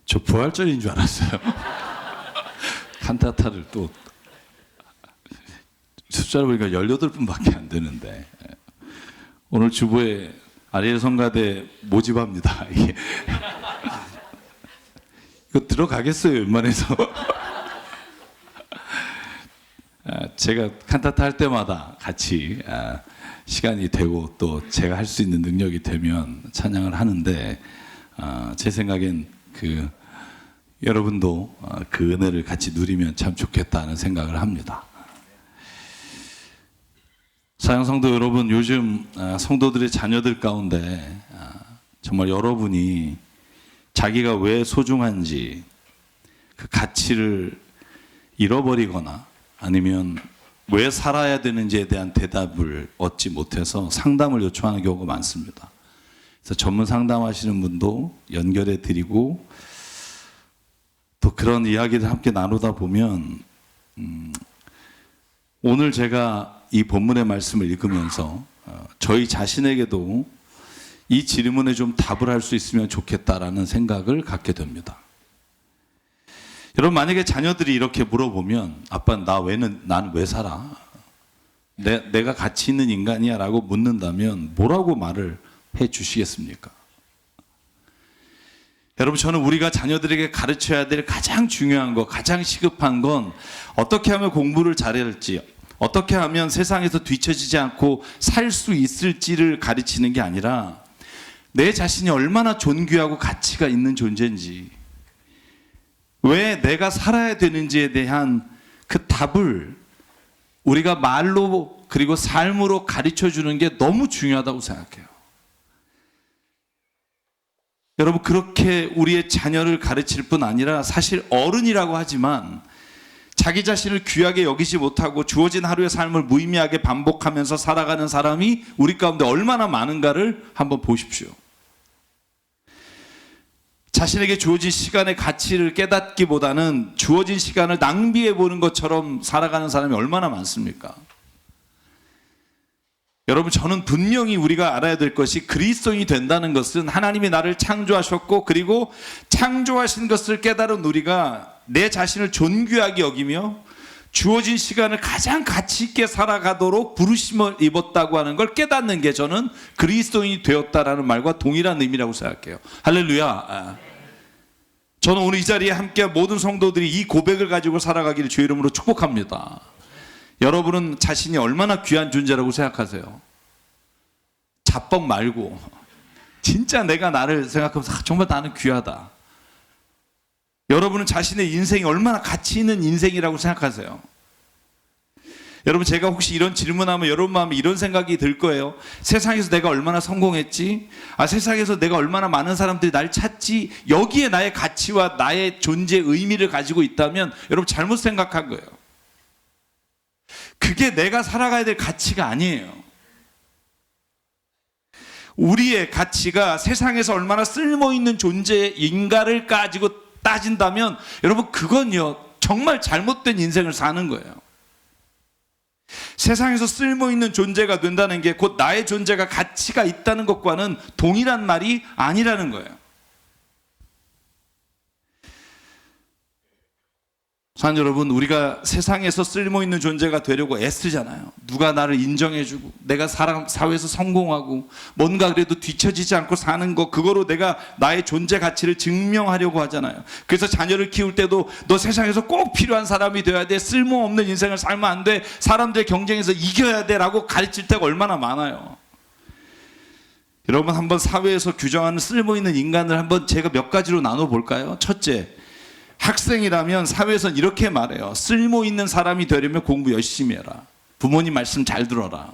저 부활절인 줄 알았어요. 칸타타를 또 숫자를 보니까 18분밖에 안 되는데 오늘 주보에 아리엘 성가대 모집합니다. 이거 들어가겠어요, 웬만해서. 제가 칸타타 할 때마다 같이 시간이 되고 또 제가 할 수 있는 능력이 되면 찬양을 하는데 제 생각엔 여러분도 그 은혜를 같이 누리면 참 좋겠다는 생각을 합니다. 사랑성도 여러분, 요즘 성도들의 자녀들 가운데 정말 여러분이 자기가 왜 소중한지 그 가치를 잃어버리거나 아니면 왜 살아야 되는지에 대한 대답을 얻지 못해서 상담을 요청하는 경우가 많습니다. 그래서 전문 상담하시는 분도 연결해 드리고 또 그런 이야기를 함께 나누다 보면 오늘 제가 이 본문의 말씀을 읽으면서 저희 자신에게도 이 질문에 좀 답을 할 수 있으면 좋겠다라는 생각을 갖게 됩니다. 여러분, 만약에 자녀들이 이렇게 물어보면 아빠 난 왜 살아? 내가 가치 있는 인간이야 라고 묻는다면 뭐라고 말을 해 주시겠습니까? 여러분, 저는 우리가 자녀들에게 가르쳐야 될 가장 중요한 거, 가장 시급한 건 어떻게 하면 공부를 잘해야 할지, 어떻게 하면 세상에서 뒤처지지 않고 살 수 있을지를 가르치는 게 아니라 내 자신이 얼마나 존귀하고 가치가 있는 존재인지, 왜 내가 살아야 되는지에 대한 그 답을 우리가 말로 그리고 삶으로 가르쳐 주는 게 너무 중요하다고 생각해요. 여러분, 그렇게 우리의 자녀를 가르칠 뿐 아니라 사실 어른이라고 하지만 자기 자신을 귀하게 여기지 못하고 주어진 하루의 삶을 무의미하게 반복하면서 살아가는 사람이 우리 가운데 얼마나 많은가를 한번 보십시오. 자신에게 주어진 시간의 가치를 깨닫기보다는 주어진 시간을 낭비해 보는 것처럼 살아가는 사람이 얼마나 많습니까? 여러분, 저는 분명히 우리가 알아야 될 것이 그리스도인이 된다는 것은 하나님이 나를 창조하셨고 그리고 창조하신 것을 깨달은 우리가 내 자신을 존귀하게 여기며 주어진 시간을 가장 가치 있게 살아가도록 부르심을 입었다고 하는 걸 깨닫는 게 저는 그리스도인이 되었다라는 말과 동일한 의미라고 생각해요. 할렐루야. 저는 오늘 이 자리에 함께 모든 성도들이 이 고백을 가지고 살아가기를 주의 이름으로 축복합니다. 여러분은 자신이 얼마나 귀한 존재라고 생각하세요? 자뻑 말고 진짜 내가 나를 생각하면서 정말 나는 귀하다. 여러분은 자신의 인생이 얼마나 가치 있는 인생이라고 생각하세요? 여러분, 제가 혹시 이런 질문하면 여러분 마음에 이런 생각이 들 거예요. 세상에서 내가 얼마나 성공했지? 세상에서 내가 얼마나 많은 사람들이 날 찾지? 여기에 나의 가치와 나의 존재의 의미를 가지고 있다면 여러분 잘못 생각한 거예요. 그게 내가 살아가야 될 가치가 아니에요. 우리의 가치가 세상에서 얼마나 쓸모있는 존재인가를 가지고 따진다면 여러분 그건요 정말 잘못된 인생을 사는 거예요. 세상에서 쓸모있는 존재가 된다는 게 곧 나의 존재가 가치가 있다는 것과는 동일한 말이 아니라는 거예요. 사랑하는 여러분, 우리가 세상에서 쓸모있는 존재가 되려고 애쓰잖아요. 누가 나를 인정해주고 내가 사회에서 성공하고 뭔가 그래도 뒤처지지 않고 사는 거, 그거로 내가 나의 존재 가치를 증명하려고 하잖아요. 그래서 자녀를 키울 때도 너 세상에서 꼭 필요한 사람이 돼야 돼, 쓸모없는 인생을 살면 안 돼, 사람들의 경쟁에서 이겨야 돼 라고 가르칠 때가 얼마나 많아요. 여러분, 한번 사회에서 규정하는 쓸모있는 인간을 한번 제가 몇 가지로 나눠볼까요? 첫째, 학생이라면 사회에서는 이렇게 말해요. 쓸모있는 사람이 되려면 공부 열심히 해라. 부모님 말씀 잘 들어라.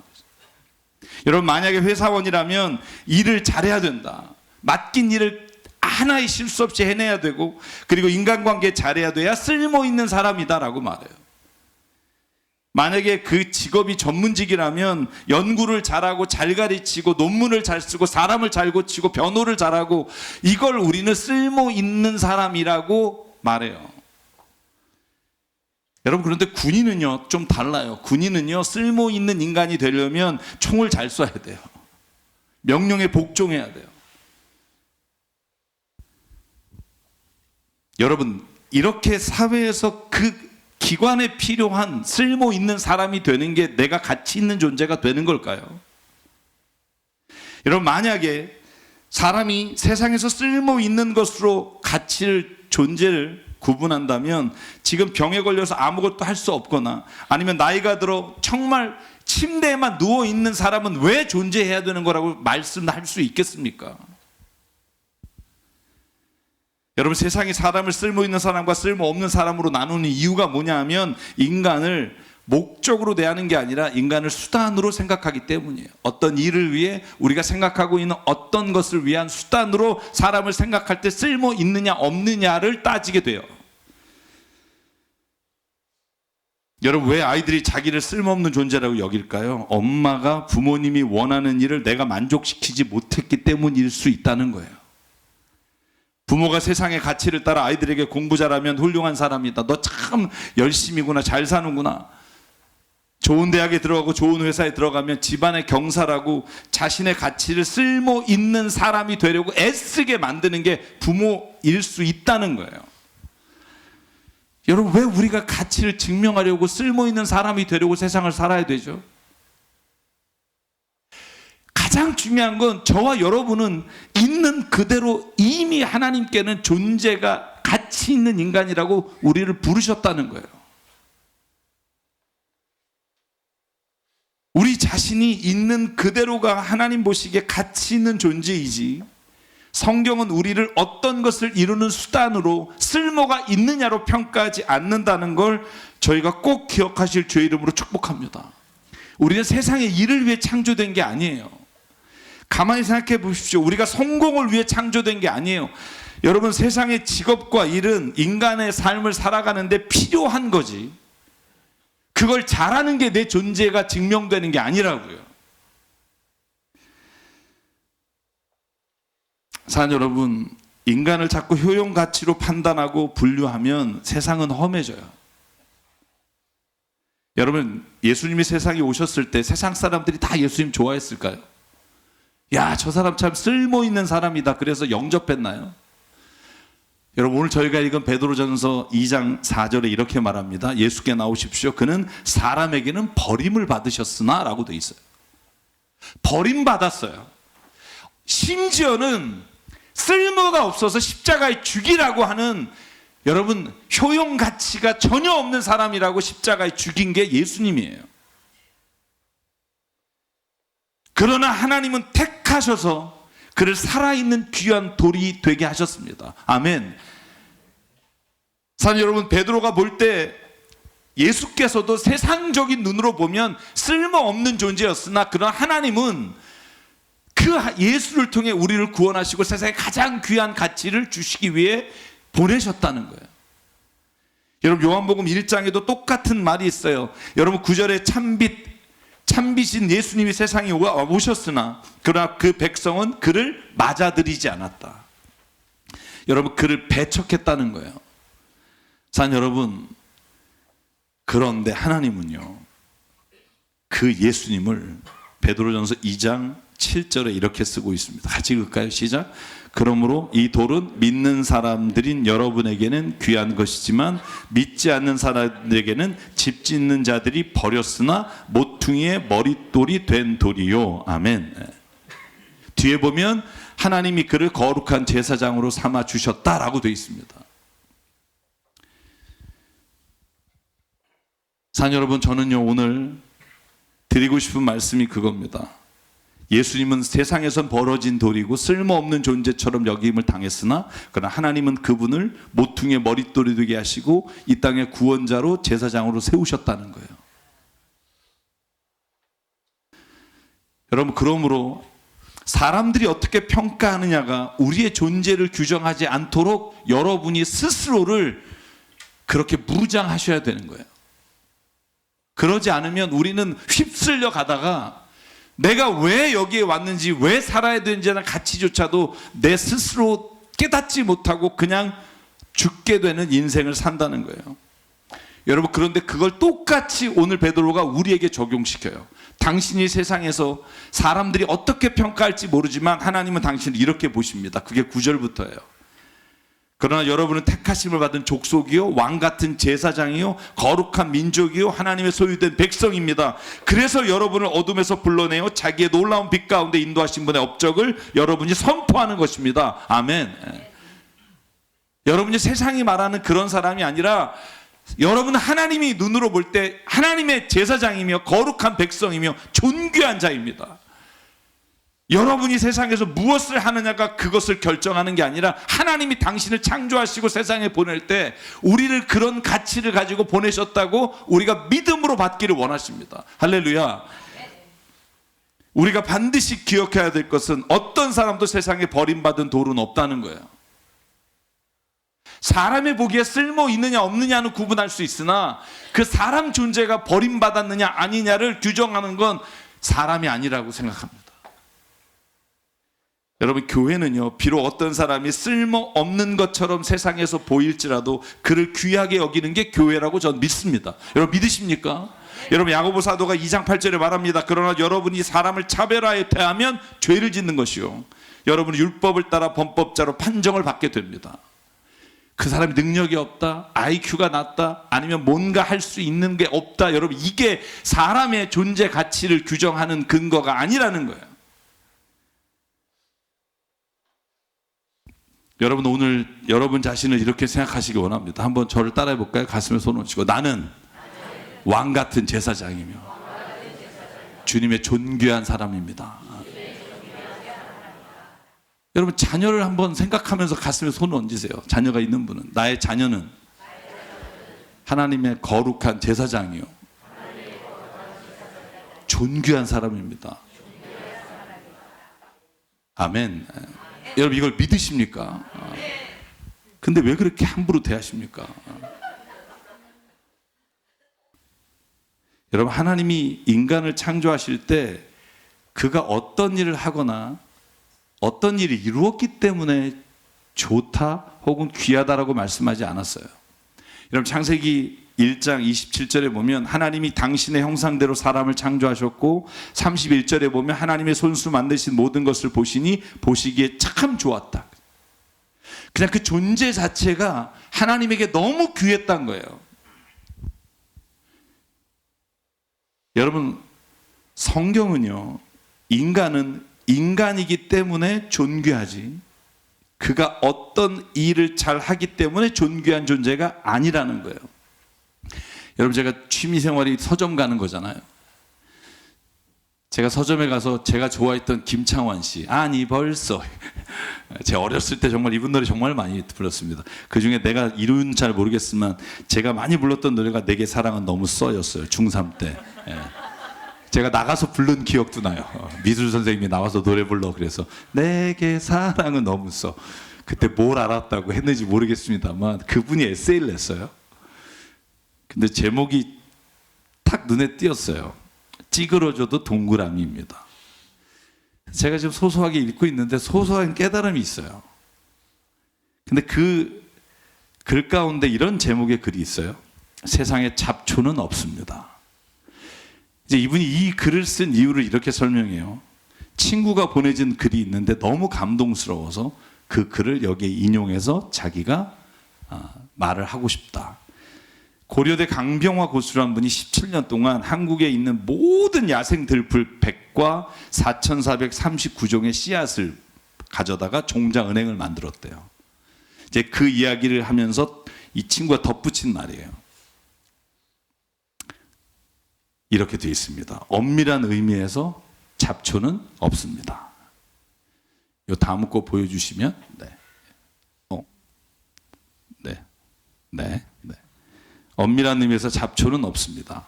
여러분, 만약에 회사원이라면 일을 잘해야 된다. 맡긴 일을 하나의 실수 없이 해내야 되고 그리고 인간관계 잘해야 돼야 쓸모있는 사람이다라고 말해요. 만약에 그 직업이 전문직이라면 연구를 잘하고 잘 가르치고 논문을 잘 쓰고 사람을 잘 고치고 변호를 잘하고 이걸 우리는 쓸모있는 사람이라고 말해요. 여러분, 그런데 군인은요 좀 달라요. 군인은요 쓸모있는 인간이 되려면 총을 잘 쏴야 돼요. 명령에 복종해야 돼요. 여러분, 이렇게 사회에서 그 기관에 필요한 쓸모 있는 사람이 되는 게 내가 가치 있는 존재가 되는 걸까요? 여러분, 만약에 사람이 세상에서 쓸모 있는 것으로 존재를 구분한다면 지금 병에 걸려서 아무것도 할 수 없거나 아니면 나이가 들어 정말 침대에만 누워 있는 사람은 왜 존재해야 되는 거라고 말씀할 수 있겠습니까? 여러분, 세상이 사람을 쓸모 있는 사람과 쓸모 없는 사람으로 나누는 이유가 뭐냐 하면 인간을 목적으로 대하는 게 아니라 인간을 수단으로 생각하기 때문이에요. 어떤 일을 위해 우리가 생각하고 있는 어떤 것을 위한 수단으로 사람을 생각할 때 쓸모 있느냐 없느냐를 따지게 돼요. 여러분, 왜 아이들이 자기를 쓸모없는 존재라고 여길까요? 엄마가 부모님이 원하는 일을 내가 만족시키지 못했기 때문일 수 있다는 거예요. 부모가 세상의 가치를 따라 아이들에게 공부 잘하면 훌륭한 사람이다, 너 참 열심히구나, 잘 사는구나, 좋은 대학에 들어가고 좋은 회사에 들어가면 집안의 경사라고 자신의 가치를 쓸모 있는 사람이 되려고 애쓰게 만드는 게 부모일 수 있다는 거예요. 여러분, 왜 우리가 가치를 증명하려고 쓸모 있는 사람이 되려고 세상을 살아야 되죠? 가장 중요한 건 저와 여러분은 있는 그대로 이미 하나님께는 존재가 가치 있는 인간이라고 우리를 부르셨다는 거예요. 우리 자신이 있는 그대로가 하나님 보시기에 가치 있는 존재이지, 성경은 우리를 어떤 것을 이루는 수단으로 쓸모가 있느냐로 평가하지 않는다는 걸 저희가 꼭 기억하실 주의 이름으로 축복합니다. 우리는 세상의 일을 위해 창조된 게 아니에요. 가만히 생각해 보십시오. 우리가 성공을 위해 창조된 게 아니에요. 여러분, 세상의 직업과 일은 인간의 삶을 살아가는데 필요한 거지, 그걸 잘하는 게 내 존재가 증명되는 게 아니라고요. 사랑 여러분, 인간을 자꾸 효용 가치로 판단하고 분류하면 세상은 험해져요. 여러분, 예수님이 세상에 오셨을 때 세상 사람들이 다 예수님 좋아했을까요? 야, 저 사람 참 쓸모 있는 사람이다, 그래서 영접했나요? 여러분, 오늘 저희가 읽은 베드로전서 2장 4절에 이렇게 말합니다. 예수께 나오십시오. 그는 사람에게는 버림을 받으셨으나 라고 돼 있어요. 버림받았어요. 심지어는 쓸모가 없어서 십자가에 죽이라고 하는, 여러분, 효용 가치가 전혀 없는 사람이라고 십자가에 죽인 게 예수님이에요. 그러나 하나님은 택하셔서 그를 살아있는 귀한 돌이 되게 하셨습니다. 아멘. 사실 여러분, 베드로가 볼 때 예수께서도 세상적인 눈으로 보면 쓸모없는 존재였으나, 그러나 하나님은 그 예수를 통해 우리를 구원하시고 세상에 가장 귀한 가치를 주시기 위해 보내셨다는 거예요. 여러분, 요한복음 1장에도 똑같은 말이 있어요. 여러분, 9절에 참빛인 예수님이 세상에 오셨으나 그러나 그 백성은 그를 맞아들이지 않았다. 여러분, 그를 배척했다는 거예요. 사랑 여러분, 그런데 하나님은요, 그 예수님을 베드로전서 2장 7절에 이렇게 쓰고 있습니다. 같이 읽을까요? 시작. 그러므로 이 돌은 믿는 사람들인 여러분에게는 귀한 것이지만 믿지 않는 사람들에게는 집 짓는 자들이 버렸으나 모퉁이의 머릿돌이 된 돌이요. 아멘. 뒤에 보면 하나님이 그를 거룩한 제사장으로 삼아 주셨다라고 되어 있습니다. 사랑 여러분, 저는요, 오늘 드리고 싶은 말씀이 그겁니다. 예수님은 세상에선 벌어진 돌이고 쓸모없는 존재처럼 여김을 당했으나 그러나 하나님은 그분을 모퉁이의 머릿돌이 되게 하시고 이 땅의 구원자로 제사장으로 세우셨다는 거예요. 여러분, 그러므로 사람들이 어떻게 평가하느냐가 우리의 존재를 규정하지 않도록 여러분이 스스로를 그렇게 무장하셔야 되는 거예요. 그러지 않으면 우리는 휩쓸려 가다가 내가 왜 여기에 왔는지, 왜 살아야 되는지는 가치조차도 내 스스로 깨닫지 못하고 그냥 죽게 되는 인생을 산다는 거예요. 여러분, 그런데 그걸 똑같이 오늘 베드로가 우리에게 적용시켜요. 당신이 세상에서 사람들이 어떻게 평가할지 모르지만 하나님은 당신을 이렇게 보십니다. 그게 9절부터예요. 그러나 여러분은 택하심을 받은 족속이요, 왕 같은 제사장이요, 거룩한 민족이요, 하나님의 소유된 백성입니다. 그래서 여러분을 어둠에서 불러내어 자기의 놀라운 빛 가운데 인도하신 분의 업적을 여러분이 선포하는 것입니다. 아멘. 여러분이 세상이 말하는 그런 사람이 아니라 여러분은 하나님이 눈으로 볼 때 하나님의 제사장이며 거룩한 백성이며 존귀한 자입니다. 여러분이 세상에서 무엇을 하느냐가 그것을 결정하는 게 아니라 하나님이 당신을 창조하시고 세상에 보낼 때 우리를 그런 가치를 가지고 보내셨다고 우리가 믿음으로 받기를 원하십니다. 할렐루야. 우리가 반드시 기억해야 될 것은 어떤 사람도 세상에 버림받은 돌은 없다는 거예요. 사람의 보기에 쓸모 있느냐 없느냐는 구분할 수 있으나 그 사람 존재가 버림받았느냐 아니냐를 규정하는 건 사람이 아니라고 생각합니다. 여러분, 교회는요, 비록 어떤 사람이 쓸모없는 것처럼 세상에서 보일지라도 그를 귀하게 여기는 게 교회라고 전 믿습니다. 여러분 믿으십니까? 여러분, 야고보 사도가 2장 8절에 말합니다. 그러나 여러분이 사람을 차별하여 대하면 죄를 짓는 것이요, 여러분은 율법을 따라 범법자로 판정을 받게 됩니다. 그 사람이 능력이 없다, IQ가 낮다, 아니면 뭔가 할 수 있는 게 없다, 여러분 이게 사람의 존재 가치를 규정하는 근거가 아니라는 거예요. 여러분, 오늘 여러분 자신을 이렇게 생각하시기 원합니다. 한번 저를 따라해 볼까요? 가슴에 손 얹히고, 나는 왕 같은 제사장이며 주님의 존귀한 사람입니다. 여러분, 자녀를 한번 생각하면서 가슴에 손을 얹으세요. 자녀가 있는 분은, 나의 자녀는 하나님의 거룩한 제사장이요, 존귀한 사람입니다. 아멘. 여러분, 이걸 믿으십니까? 근데 왜 그렇게 함부로 대하십니까? 여러분, 하나님이 인간을 창조하실 때 그가 어떤 일을 하거나 어떤 일이 이루었기 때문에 좋다 혹은 귀하다라고 말씀하지 않았어요. 여러분, 창세기 1장 27절에 보면 하나님이 당신의 형상대로 사람을 창조하셨고, 31절에 보면 하나님의 손수 만드신 모든 것을 보시니 보시기에 참 좋았다. 그냥 그 존재 자체가 하나님에게 너무 귀했단 거예요. 여러분, 성경은요, 인간은 인간이기 때문에 존귀하지 그가 어떤 일을 잘 하기 때문에 존귀한 존재가 아니라는 거예요. 여러분, 제가 취미생활이 서점 가는 거잖아요. 제가 서점에 가서 제가 좋아했던 김창완 씨, 아니 벌써, 제가 어렸을 때 정말 이분 노래 정말 많이 불렀습니다. 그중에 내가 이름은 잘 모르겠지만 제가 많이 불렀던 노래가 내게 사랑은 너무 써였어요. 중3 때. 제가 나가서 부른 기억도 나요. 미술 선생님이 나와서 노래 불러 그래서 내게 사랑은 너무 써. 그때 뭘 알았다고 했는지 모르겠습니다만 그분이 에세이를 냈어요. 근데 제목이 탁 눈에 띄었어요. 찌그러져도 동그라미입니다. 제가 지금 소소하게 읽고 있는데 소소한 깨달음이 있어요. 근데 그 글 가운데 이런 제목의 글이 있어요. 세상에 잡초는 없습니다. 이제 이분이 이 글을 쓴 이유를 이렇게 설명해요. 친구가 보내준 글이 있는데 너무 감동스러워서 그 글을 여기에 인용해서 자기가 말을 하고 싶다. 고려대 강병화 고수라는 분이 17년 동안 한국에 있는 모든 야생 들풀 100과 4,439종의 씨앗을 가져다가 종자 은행을 만들었대요. 이제 그 이야기를 하면서 이 친구가 덧붙인 말이에요. 이렇게 되어 있습니다. 엄밀한 의미에서 잡초는 없습니다. 이 다음 거 보여주시면, 네. 엄밀한 의미에서 잡초는 없습니다.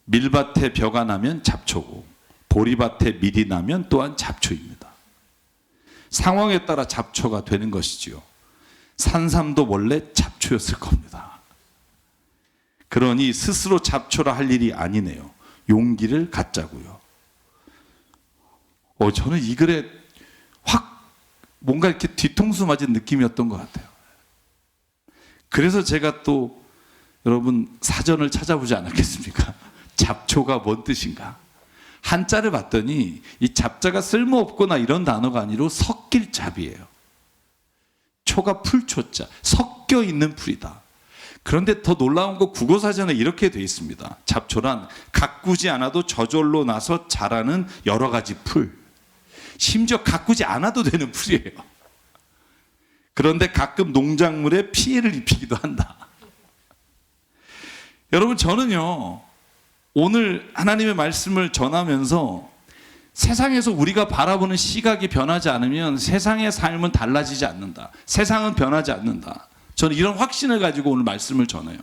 밀밭에 벼가 나면 잡초고 보리밭에 밀이 나면 또한 잡초입니다. 상황에 따라 잡초가 되는 것이지요. 산삼도 원래 잡초였을 겁니다. 그러니 스스로 잡초라 할 일이 아니네요. 용기를 갖자고요. 저는 이 글에 확 뭔가 이렇게 뒤통수 맞은 느낌이었던 것 같아요. 그래서 제가 또 여러분 사전을 찾아보지 않았겠습니까? 잡초가 뭔 뜻인가? 한자를 봤더니 이 잡자가 쓸모없거나 이런 단어가 아니라 섞일 잡이에요. 초가 풀초자, 섞여 있는 풀이다. 그런데 더 놀라운 거 국어사전에 이렇게 돼 있습니다. 잡초란 가꾸지 않아도 저절로 나서 자라는 여러 가지 풀. 심지어 가꾸지 않아도 되는 풀이에요. 그런데 가끔 농작물에 피해를 입히기도 한다. 여러분, 저는요, 오늘 하나님의 말씀을 전하면서 세상에서 우리가 바라보는 시각이 변하지 않으면 세상의 삶은 달라지지 않는다. 세상은 변하지 않는다. 저는 이런 확신을 가지고 오늘 말씀을 전해요.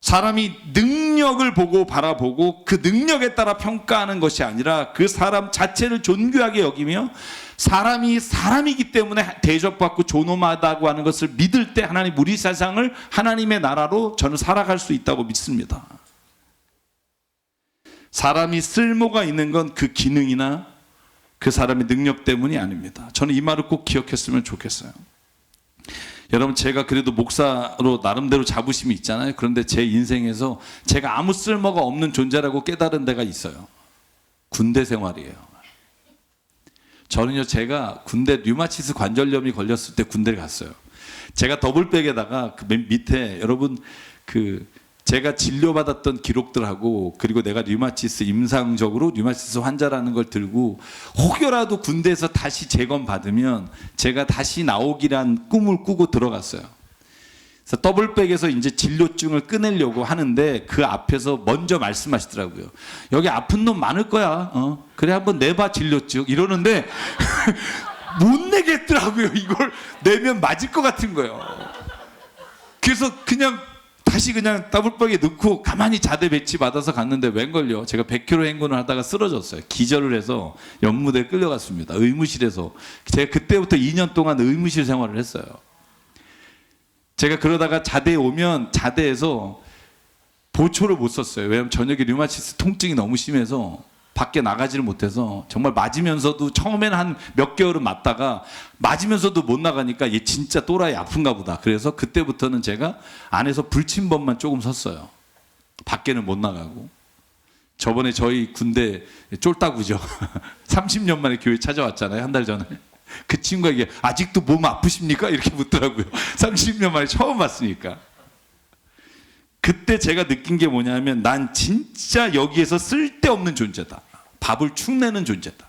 사람이 능력을 보고 바라보고 그 능력에 따라 평가하는 것이 아니라 그 사람 자체를 존귀하게 여기며 사람이 사람이기 때문에 대접받고 존엄하다고 하는 것을 믿을 때 하나님 우리 세상을 하나님의 나라로 저는 살아갈 수 있다고 믿습니다. 사람이 쓸모가 있는 건 그 기능이나 그 사람의 능력 때문이 아닙니다. 저는 이 말을 꼭 기억했으면 좋겠어요. 여러분, 제가 그래도 목사로 나름대로 자부심이 있잖아요. 그런데 제 인생에서 제가 아무 쓸모가 없는 존재라고 깨달은 데가 있어요. 군대 생활이에요. 저는요, 제가 군대 류마티스 관절염이 걸렸을 때 군대를 갔어요. 제가 더블백에다가 그 맨 밑에 여러분 제가 진료받았던 기록들하고 그리고 내가 류마티스 임상적으로 류마티스 환자라는 걸 들고 혹여라도 군대에서 다시 재검받으면 제가 다시 나오기란 꿈을 꾸고 들어갔어요. 그래서 더블백에서 이제 진료증을 꺼내려고 하는데 그 앞에서 먼저 말씀하시더라고요. 여기 아픈 놈 많을 거야. 그래 한번 내봐 진료증 이러는데 못 내겠더라고요. 이걸 내면 맞을 것 같은 거예요. 그래서 다시 그냥 더블백에 넣고 가만히 자대 배치 받아서 갔는데 웬걸요. 제가 100km 행군을 하다가 쓰러졌어요. 기절을 해서 연무대에 끌려갔습니다. 의무실에서. 제가 그때부터 2년 동안 의무실 생활을 했어요. 제가 그러다가 자대에 오면 자대에서 보초를 못 썼어요. 왜냐하면 저녁에 류마티스 통증이 너무 심해서 밖에 나가지를 못해서 정말 맞으면서도 처음에는 한 몇 개월은 맞다가 맞으면서도 못 나가니까 얘 진짜 또라이 아픈가 보다. 그래서 그때부터는 제가 안에서 불침번만 조금 섰어요. 밖에는 못 나가고. 저번에 저희 군대 쫄따구죠. 30년 만에 교회 찾아왔잖아요. 한 달 전에. 그 친구가 이게 아직도 몸 아프십니까? 이렇게 묻더라고요. 30년 만에 처음 봤으니까. 그때 제가 느낀 게 뭐냐면 난 진짜 여기에서 쓸데없는 존재다. 밥을 축내는 존재다.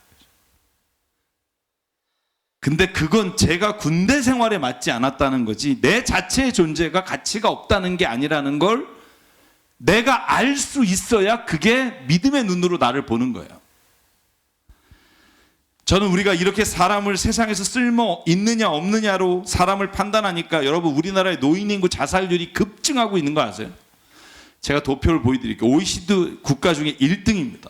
근데 그건 제가 군대 생활에 맞지 않았다는 거지 내 자체의 존재가 가치가 없다는 게 아니라는 걸 내가 알 수 있어야 그게 믿음의 눈으로 나를 보는 거예요. 저는 우리가 이렇게 사람을 세상에서 쓸모 있느냐 없느냐로 사람을 판단하니까 여러분 우리나라의 노인 인구 자살률이 급증하고 있는 거 아세요? 제가 도표를 보여드릴게요. OECD 국가 중에 1등입니다.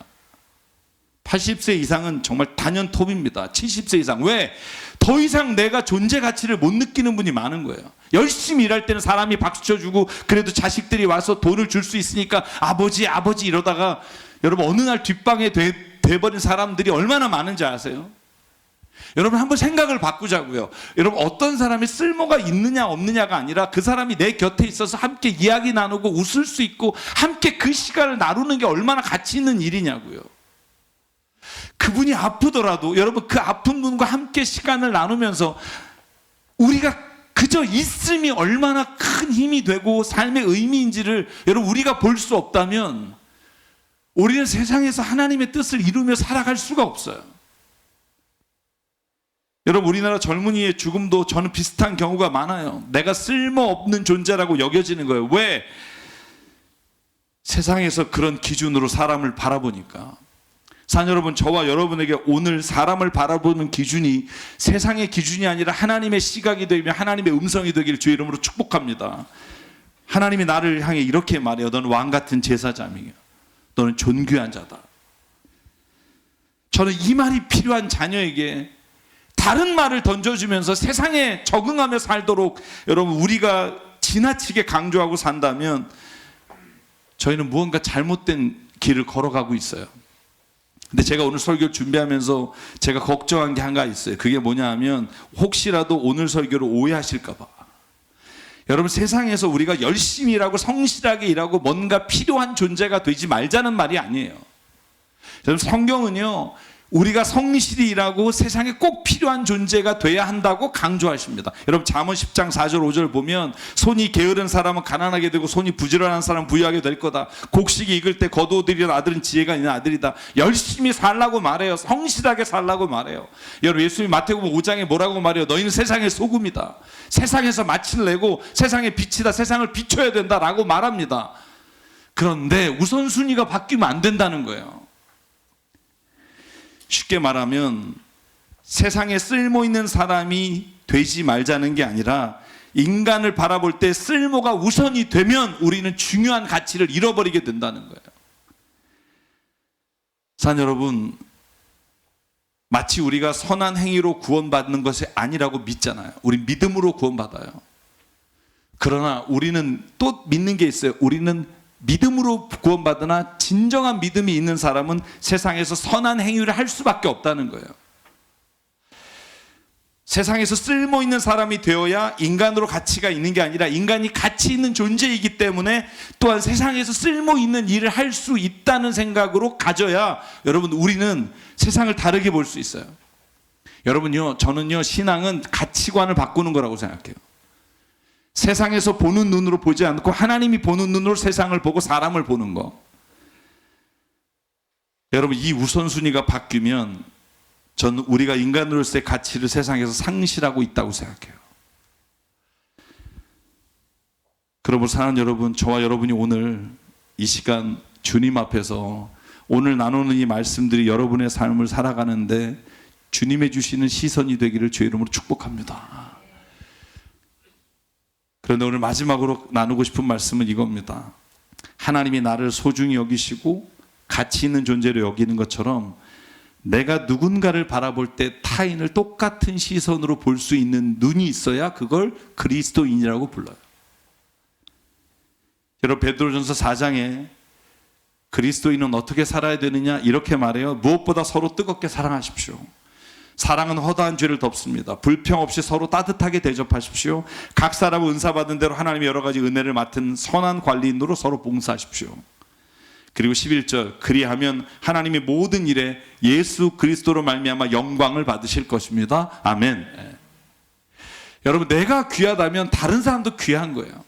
80세 이상은 정말 단연 톱입니다. 70세 이상. 왜? 더 이상 내가 존재 가치를 못 느끼는 분이 많은 거예요. 열심히 일할 때는 사람이 박수 쳐주고 그래도 자식들이 와서 돈을 줄 수 있으니까 아버지 이러다가 여러분 어느 날 뒷방에 돼버린 사람들이 얼마나 많은지 아세요? 여러분 한번 생각을 바꾸자고요. 여러분 어떤 사람이 쓸모가 있느냐 없느냐가 아니라 그 사람이 내 곁에 있어서 함께 이야기 나누고 웃을 수 있고 함께 그 시간을 나누는 게 얼마나 가치 있는 일이냐고요. 그분이 아프더라도 여러분 그 아픈 분과 함께 시간을 나누면서 우리가 그저 있음이 얼마나 큰 힘이 되고 삶의 의미인지를 여러분 우리가 볼 수 없다면 우리는 세상에서 하나님의 뜻을 이루며 살아갈 수가 없어요. 여러분 우리나라 젊은이의 죽음도 저는 비슷한 경우가 많아요. 내가 쓸모없는 존재라고 여겨지는 거예요. 왜? 세상에서 그런 기준으로 사람을 바라보니까. 사랑 여러분, 저와 여러분에게 오늘 사람을 바라보는 기준이 세상의 기준이 아니라 하나님의 시각이 되며 하나님의 음성이 되기를 주의 이름으로 축복합니다. 하나님이 나를 향해 이렇게 말해요. 너는 왕같은 제사장이야. 너는 존귀한 자다. 저는 이 말이 필요한 자녀에게 다른 말을 던져주면서 세상에 적응하며 살도록 여러분 우리가 지나치게 강조하고 산다면 저희는 무언가 잘못된 길을 걸어가고 있어요. 근데 제가 오늘 설교를 준비하면서 제가 걱정한 게 한 가지 있어요. 그게 뭐냐 하면 혹시라도 오늘 설교를 오해하실까 봐. 여러분 세상에서 우리가 열심히 일하고 성실하게 일하고 뭔가 필요한 존재가 되지 말자는 말이 아니에요. 여러분 성경은요 우리가 성실히 일하고 세상에 꼭 필요한 존재가 돼야 한다고 강조하십니다. 여러분 잠언 10장 4절 5절 보면 손이 게으른 사람은 가난하게 되고 손이 부지런한 사람은 부유하게 될 거다. 곡식이 익을 때 거두어들이는 아들은 지혜가 있는 아들이다. 열심히 살라고 말해요. 성실하게 살라고 말해요. 여러분 예수님이 마태복음 5장에 뭐라고 말해요? 너희는 세상의 소금이다. 세상에서 맛을 내고 세상의 빛이다. 세상을 비춰야 된다라고 말합니다. 그런데 우선순위가 바뀌면 안 된다는 거예요. 쉽게 말하면 세상에 쓸모 있는 사람이 되지 말자는 게 아니라 인간을 바라볼 때 쓸모가 우선이 되면 우리는 중요한 가치를 잃어버리게 된다는 거예요. 사랑 여러분, 마치 우리가 선한 행위로 구원받는 것이 아니라고 믿잖아요. 우리 믿음으로 구원받아요. 그러나 우리는 또 믿는 게 있어요. 우리는 믿음으로 구원받으나 진정한 믿음이 있는 사람은 세상에서 선한 행위를 할 수밖에 없다는 거예요. 세상에서 쓸모 있는 사람이 되어야 인간으로 가치가 있는 게 아니라 인간이 가치 있는 존재이기 때문에 또한 세상에서 쓸모 있는 일을 할 수 있다는 생각으로 가져야 여러분 우리는 세상을 다르게 볼 수 있어요. 여러분요, 저는요 신앙은 가치관을 바꾸는 거라고 생각해요. 세상에서 보는 눈으로 보지 않고 하나님이 보는 눈으로 세상을 보고 사람을 보는 거. 여러분 이 우선순위가 바뀌면 저는 우리가 인간으로서의 가치를 세상에서 상실하고 있다고 생각해요. 그러므로 사랑하는 여러분, 저와 여러분이 오늘 이 시간 주님 앞에서 오늘 나누는 이 말씀들이 여러분의 삶을 살아가는데 주님의 주시는 시선이 되기를 주의 이름으로 축복합니다. 그런데 오늘 마지막으로 나누고 싶은 말씀은 이겁니다. 하나님이 나를 소중히 여기시고 가치 있는 존재로 여기는 것처럼 내가 누군가를 바라볼 때 타인을 똑같은 시선으로 볼 수 있는 눈이 있어야 그걸 그리스도인이라고 불러요. 여러분 베드로전서 4장에 그리스도인은 어떻게 살아야 되느냐 이렇게 말해요. 무엇보다 서로 뜨겁게 사랑하십시오. 사랑은 허다한 죄를 덮습니다. 불평 없이 서로 따뜻하게 대접하십시오. 각 사람은 은사 받은 대로 하나님의 여러 가지 은혜를 맡은 선한 관리인으로 서로 봉사하십시오. 그리고 11절 그리하면 하나님의 모든 일에 예수 그리스도로 말미암아 영광을 받으실 것입니다. 아멘. 여러분 내가 귀하다면 다른 사람도 귀한 거예요.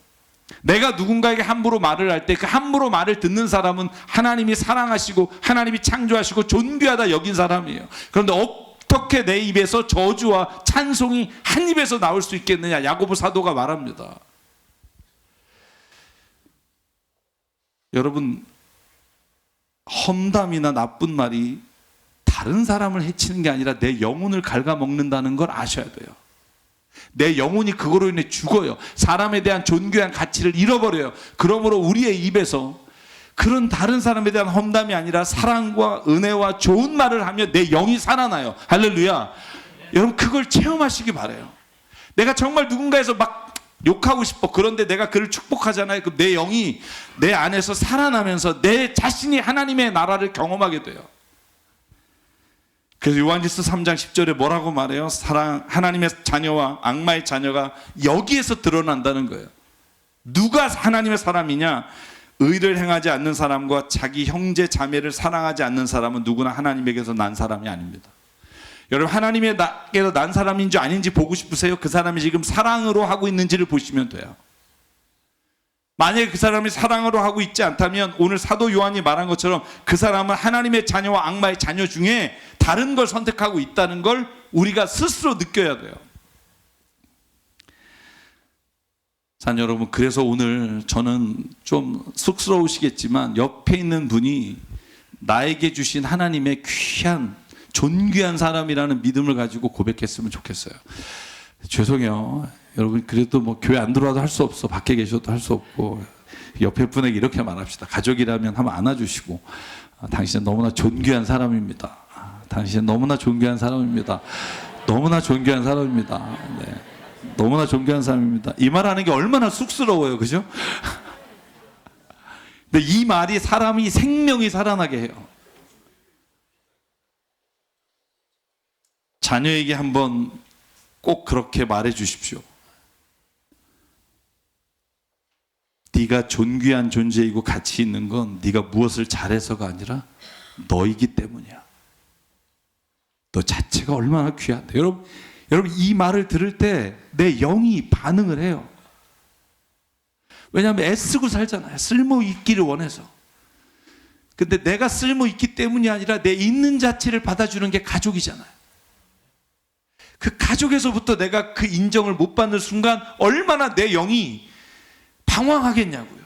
내가 누군가에게 함부로 말을 할 때 그 함부로 말을 듣는 사람은 하나님이 사랑하시고 하나님이 창조하시고 존귀하다 여긴 사람이에요. 그런데 어떻게 내 입에서 저주와 찬송이 한 입에서 나올 수 있겠느냐 야고보 사도가 말합니다. 여러분 험담이나 나쁜 말이 다른 사람을 해치는 게 아니라 내 영혼을 갉아먹는다는 걸 아셔야 돼요. 내 영혼이 그거로 인해 죽어요. 사람에 대한 존귀한 가치를 잃어버려요. 그러므로 우리의 입에서 그런 다른 사람에 대한 험담이 아니라 사랑과 은혜와 좋은 말을 하며 내 영이 살아나요. 할렐루야. 여러분 그걸 체험하시기 바라요. 내가 정말 누군가에서 막 욕하고 싶어. 그런데 내가 그를 축복하잖아요. 그럼 내 영이 내 안에서 살아나면서 내 자신이 하나님의 나라를 경험하게 돼요. 그래서 요한일서 3장 10절에 뭐라고 말해요? 사랑, 하나님의 자녀와 악마의 자녀가 여기에서 드러난다는 거예요. 누가 하나님의 사람이냐? 의를 행하지 않는 사람과 자기 형제 자매를 사랑하지 않는 사람은 누구나 하나님에게서 난 사람이 아닙니다. 여러분 하나님에게서 난 사람인지 아닌지 보고 싶으세요? 그 사람이 지금 사랑으로 하고 있는지를 보시면 돼요. 만약에 그 사람이 사랑으로 하고 있지 않다면 오늘 사도 요한이 말한 것처럼 그 사람은 하나님의 자녀와 악마의 자녀 중에 다른 걸 선택하고 있다는 걸 우리가 스스로 느껴야 돼요. 자, 여러분 그래서 오늘 저는 좀 쑥스러우시겠지만 옆에 있는 분이 나에게 주신 하나님의 귀한 존귀한 사람이라는 믿음을 가지고 고백했으면 좋겠어요. 죄송해요. 여러분 그래도 뭐 교회 안 들어와도 할 수 없어. 밖에 계셔도 할 수 없고 옆에 분에게 이렇게 말합시다. 가족이라면 한번 안아주시고 당신은 너무나 존귀한 사람입니다. 당신은 너무나 존귀한 사람입니다. 너무나 존귀한 사람입니다. 네. 너무나 존귀한 사람입니다. 이 말하는 게 얼마나 쑥스러워요. 그죠? 근데 이 말이 사람이 생명이 살아나게 해요. 자녀에게 한번 꼭 그렇게 말해 주십시오. 네가 존귀한 존재이고 가치 있는 건 네가 무엇을 잘해서가 아니라 너이기 때문이야. 너 자체가 얼마나 귀한데. 여러분 이 말을 들을 때 내 영이 반응을 해요. 왜냐하면 애쓰고 살잖아요. 쓸모 있기를 원해서. 근데 내가 쓸모 있기 때문이 아니라 내 있는 자체를 받아주는 게 가족이잖아요. 그 가족에서부터 내가 그 인정을 못 받는 순간 얼마나 내 영이 방황하겠냐고요.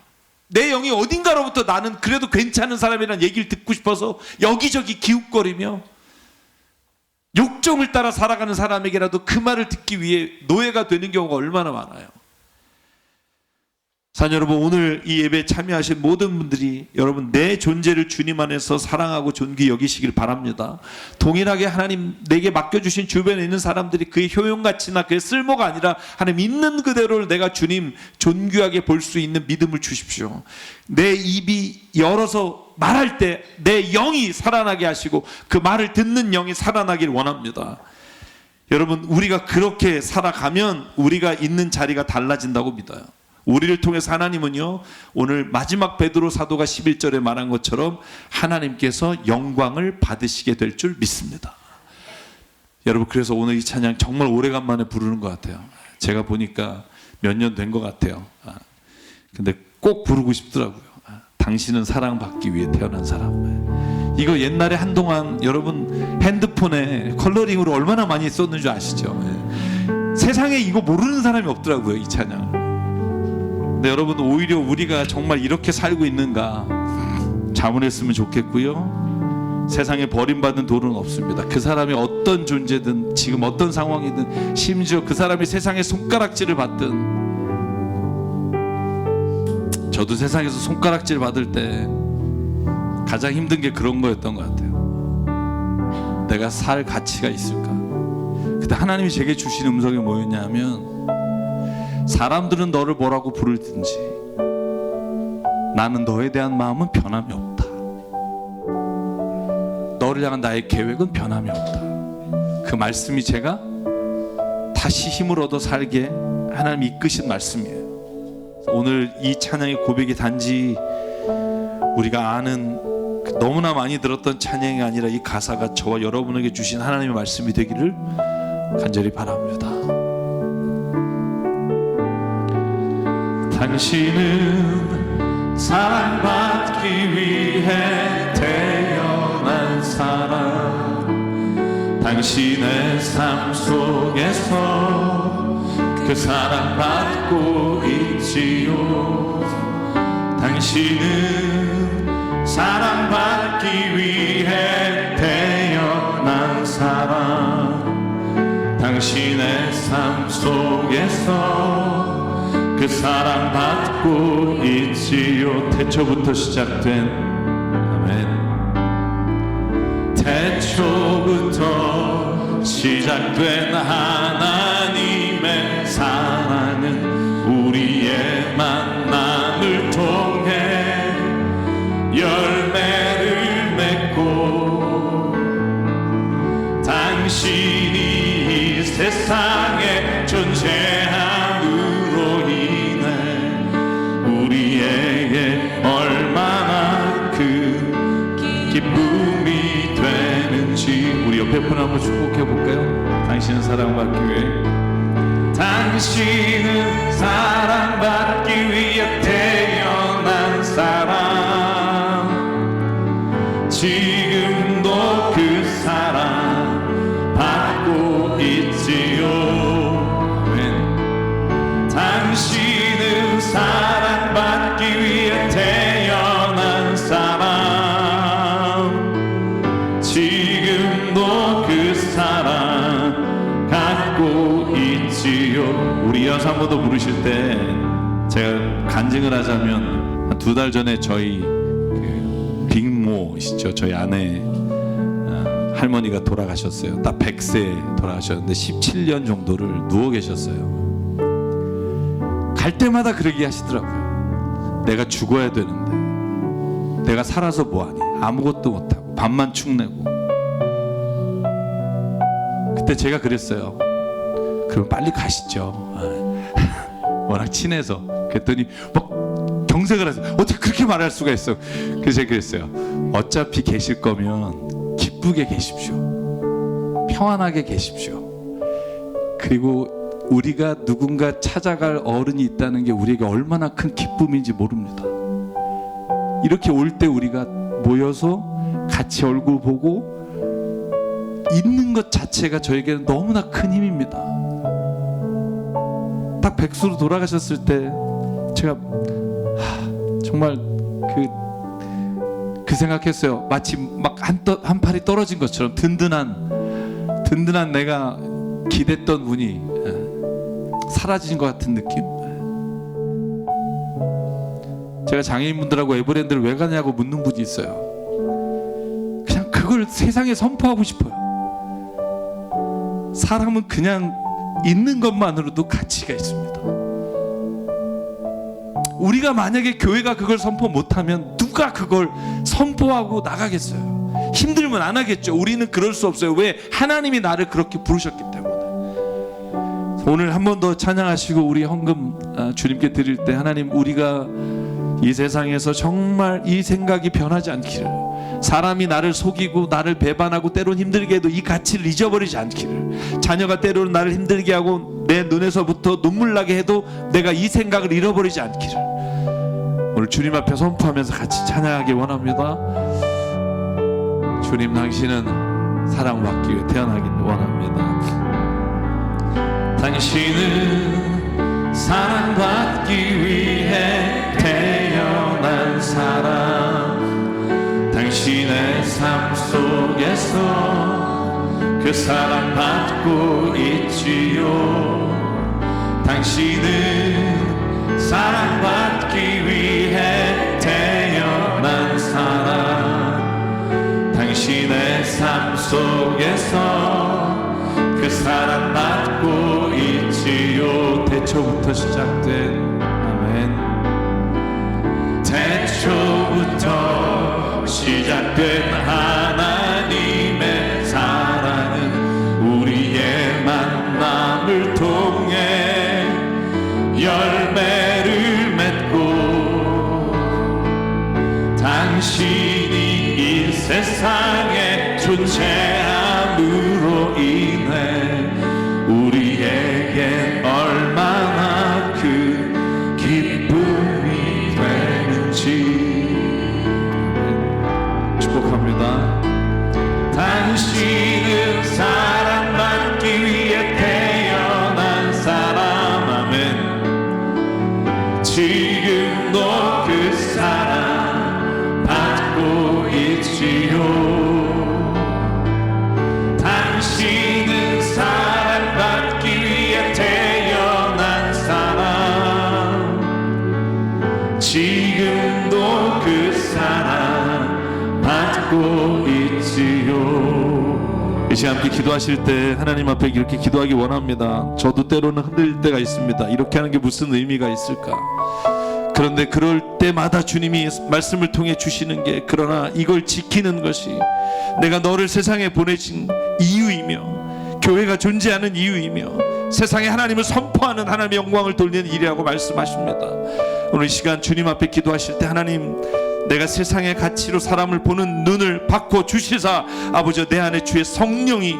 내 영이 어딘가로부터 나는 그래도 괜찮은 사람이라는 얘기를 듣고 싶어서 여기저기 기웃거리며 욕정을 따라 살아가는 사람에게라도 그 말을 듣기 위해 노예가 되는 경우가 얼마나 많아요. 사랑하는 여러분, 오늘 이 예배에 참여하신 모든 분들이 여러분 내 존재를 주님 안에서 사랑하고 존귀히 여기시길 바랍니다. 동일하게 하나님 내게 맡겨주신 주변에 있는 사람들이 그의 효용가치나 그의 쓸모가 아니라 하나님 있는 그대로를 내가 주님 존귀하게 볼 수 있는 믿음을 주십시오. 내 입이 열어서 말할 때 내 영이 살아나게 하시고 그 말을 듣는 영이 살아나길 원합니다. 여러분, 우리가 그렇게 살아가면 우리가 있는 자리가 달라진다고 믿어요. 우리를 통해서 하나님은요, 오늘 마지막 베드로 사도가 11절에 말한 것처럼 하나님께서 영광을 받으시게 될 줄 믿습니다. 여러분, 그래서 오늘 이 찬양 정말 오래간만에 부르는 것 같아요. 제가 보니까 몇 년 된 것 같아요. 근데 꼭 부르고 싶더라고요. 당신은 사랑받기 위해 태어난 사람. 이거 옛날에 한동안 여러분 핸드폰에 컬러링으로 얼마나 많이 썼는 줄 아시죠? 세상에 이거 모르는 사람이 없더라고요, 이 찬양. 근데 여러분, 오히려 우리가 정말 이렇게 살고 있는가 자문했으면 좋겠고요. 세상에 버림받은 돌은 없습니다. 그 사람이 어떤 존재든 지금 어떤 상황이든 심지어 그 사람이 세상에 손가락질을 받든, 저도 세상에서 손가락질 받을 때 가장 힘든 게 그런 거였던 것 같아요. 내가 살 가치가 있을까? 그때 하나님이 제게 주신 음성이 뭐였냐면, 사람들은 너를 뭐라고 부르든지 나는 너에 대한 마음은 변함이 없다. 너를 향한 나의 계획은 변함이 없다. 그 말씀이 제가 다시 힘을 얻어 살게 하나님이 이끄신 말씀이에요. 오늘 이 찬양의 고백이 단지 우리가 아는 너무나 많이 들었던 찬양이 아니라 이 가사가 저와 여러분에게 주신 하나님의 말씀이 되기를 간절히 바랍니다. 당신은 사랑받기 위해 태어난 사람. 당신의 삶 속에서 그 사랑받고 있지요. 당신은 사랑받기 위해 태어난 사람. 당신의 삶 속에서 그 사랑받고 있지요. 태초부터 시작된, 아멘. 태초부터 시작된 하나님의 사랑은 우리의 만남을 통해 열매를 맺고, 당신이 이 세상에 존재함으로 인해 우리에게 얼마나 그 기쁨이 되는지. 우리 옆에 분 한번 축복해 볼까요? 당신은 사랑받기 위해, 당신은 사랑받기 위해 태어난 사람. 지금도 그 사랑 받고 있지요. 당신은 사랑받기 위해 태어난 사람. 지금도 그 사랑 갖고 있지요. 우리 여사 한 번 더 부르실 때 제가 간증을 하자면, 한 2달 전에 저희 그 빅모시죠, 저희 아내 할머니가 돌아가셨어요. 딱 100세 돌아가셨는데 17년 정도를 누워 계셨어요. 갈 때마다 그러게 하시더라고요. 내가 죽어야 되는데 내가 살아서 뭐하니, 아무것도 못하고 밥만 축내고. 그때 제가 그랬어요. 그럼 빨리 가시죠. 워낙 친해서. 그랬더니 막 경색을 하세요. 어떻게 그렇게 말할 수가 있어. 그래서 제가 그랬어요. 어차피 계실 거면 기쁘게 계십시오. 평안하게 계십시오. 그리고 우리가 누군가 찾아갈 어른이 있다는 게 우리에게 얼마나 큰 기쁨인지 모릅니다. 이렇게 올 때 우리가 모여서 같이 얼굴 보고 있는 것 자체가 저에게는 너무나 큰 힘입니다. 딱 백수로 돌아가셨을 때 제가 정말 그 생각했어요. 마치 막 한 팔이 떨어진 것처럼 든든한 내가 기댔던 분이 사라진 것 같은 느낌. 제가 장애인분들하고 에버랜드를 왜 가냐고 묻는 분이 있어요. 그냥 그걸 세상에 선포하고 싶어요. 사람은 그냥 있는 것만으로도 가치가 있습니다. 우리가 만약에 교회가 그걸 선포 못하면 누가 그걸 선포하고 나가겠어요? 힘들면 안 하겠죠. 우리는 그럴 수 없어요. 왜? 하나님이 나를 그렇게 부르셨기 때문에. 오늘 한 번 더 찬양하시고 우리 헌금 주님께 드릴 때, 하나님, 우리가 이 세상에서 정말 이 생각이 변하지 않기를, 사람이 나를 속이고 나를 배반하고 때론 힘들게 해도 이 가치를 잊어버리지 않기를, 자녀가 때로는 나를 힘들게 하고 내 눈에서부터 눈물 나게 해도 내가 이 생각을 잃어버리지 않기를 오늘 주님 앞에 선포하면서 같이 찬양하기 원합니다. 주님, 당신은 사랑받기 위해 태어나길 원합니다. 당신은 사랑받기 위해 태어난 사람, 당신의 삶 속에서 그 사랑받고 있지요. 당신은 사랑받기 위해 태어난 사람, 당신의 삶 속에서 그 사랑받고 있지요. 태초부터 시작된, 아멘, 태초부터 시작된 하나님의 사랑은 우리의 만남을 통해 열매를 맺고, 당신이 이 세상에 존재함으로 인해 우리에겐 얼마나 큰 기쁨이 되는지 축복합니다. 당신은 사랑받기 위해 태어난 사람, 아멘. 지금도 그 사랑 받고 있지요. 당신은 사랑받기 위해 태어난 사람, 지금도 그 사랑 받고 있지요. 이 시간 함께 기도하실 때 하나님 앞에 이렇게 기도하기 원합니다. 저도 때로는 흔들릴 때가 있습니다. 이렇게 하는 게 무슨 의미가 있을까? 그런데 그럴 때마다 주님이 말씀을 통해 주시는 게, 그러나 이걸 지키는 것이 내가 너를 세상에 보내신 이유이며 교회가 존재하는 이유이며 세상에 하나님을 선포하는 하나님의 영광을 돌리는 일이라고 말씀하십니다. 오늘 이 시간 주님 앞에 기도하실 때, 하나님, 내가 세상의 가치로 사람을 보는 눈을 바꿔 주시사 아버지, 내 안에 주의 성령이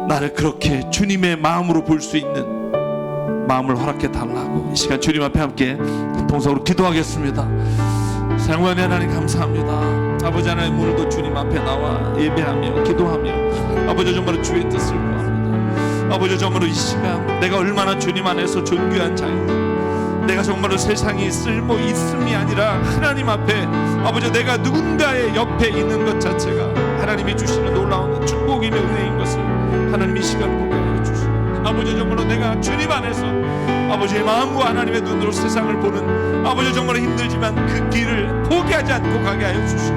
나를 그렇게 주님의 마음으로 볼 수 있는 마음을 허락해 달라고 이 시간 주님 앞에 함께 동성으로 기도하겠습니다. 사랑하는 하나님, 감사합니다. 아버지 하나님, 오늘도 주님 앞에 나와 예배하며 기도하며 아버지 정말로 주의 뜻을 구합니다. 아버지 정말로 이 시간 내가 얼마나 주님 안에서 존귀한 자인지, 내가 정말로 세상이 쓸모 있음이 아니라 하나님 앞에 아버지 내가 누군가의 옆에 있는 것 자체가 하나님이 주시는 놀라운 축복이며 은혜인 것을 하나님 이 시간 보게 하여 주시고, 아버지 정말로 내가 주님 안에서 아버지의 마음과 하나님의 눈으로 세상을 보는 아버지 정말로 힘들지만 그 길을 포기하지 않고 가게 하여 주시고,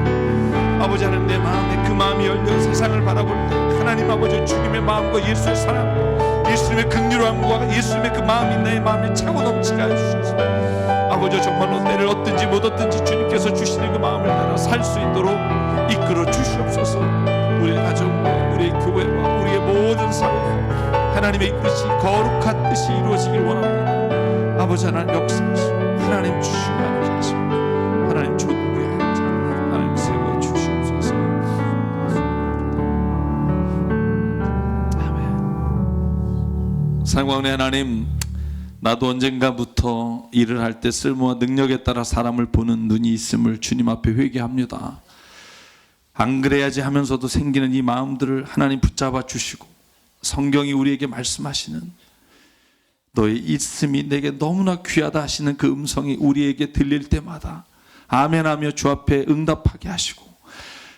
아버지 하나님, 내 마음에 그 마음이 열려 세상을 바라볼 때 하나님 아버지 주님의 마음과 예수의 사랑, 예수님의 긍휼함과 예수님의 그 마음이 내 마음에 차고 넘치게 하여 주셔서 아버지 정말로 때를 얻든지 못 얻든지 주님께서 주시는 그 마음을 따라 살 수 있도록 이끌어 주시옵소서. 우리의 가정과 우리의 교회와 우리의 모든 삶 하나님의 뜻이 거룩한 뜻이 이루어지길 원합니다. 아버지 하나님 역사하시고 하나님 주시고 하시고 하나님 존귀한 자 하나님 세워 주시옵소서. 사랑하는 하나님, 나도 언젠가부터 일을 할 때 쓸모와 능력에 따라 사람을 보는 눈이 있음을 주님 앞에 회개합니다. 안 그래야지 하면서도 생기는 이 마음들을 하나님 붙잡아 주시고, 성경이 우리에게 말씀하시는 너의 있음이 내게 너무나 귀하다 하시는 그 음성이 우리에게 들릴 때마다 아멘하며 주 앞에 응답하게 하시고,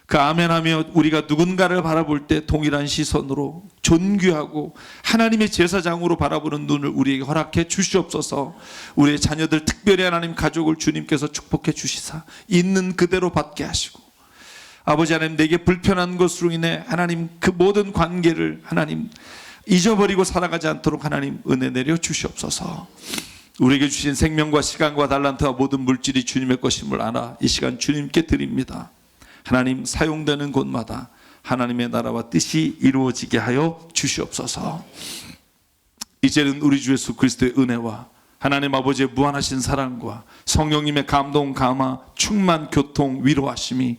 그 아멘하며 우리가 누군가를 바라볼 때 동일한 시선으로 존귀하고 하나님의 제사장으로 바라보는 눈을 우리에게 허락해 주시옵소서. 우리의 자녀들, 특별히 하나님 가족을 주님께서 축복해 주시사 있는 그대로 받게 하시고, 아버지 하나님, 내게 불편한 것으로 인해 하나님 그 모든 관계를 하나님 잊어버리고 살아가지 않도록 하나님 은혜 내려 주시옵소서. 우리에게 주신 생명과 시간과 달란트와 모든 물질이 주님의 것임을 알아 이 시간 주님께 드립니다. 하나님, 사용되는 곳마다 하나님의 나라와 뜻이 이루어지게 하여 주시옵소서. 이제는 우리 주 예수 그리스도의 은혜와 하나님 아버지의 무한하신 사랑과 성령님의 감동, 감화, 충만, 교통, 위로하심이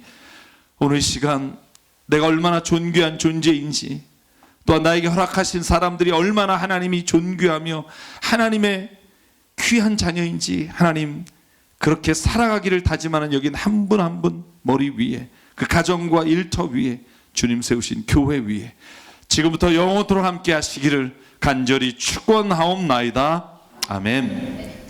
오늘 이 시간 내가 얼마나 존귀한 존재인지, 또한 나에게 허락하신 사람들이 얼마나 하나님이 존귀하며 하나님의 귀한 자녀인지 하나님 그렇게 살아가기를 다짐하는 여긴 한 분 한 분 머리 위에, 그 가정과 일터 위에, 주님 세우신 교회 위에 지금부터 영원토록 함께 하시기를 간절히 축원하옵나이다. 아멘.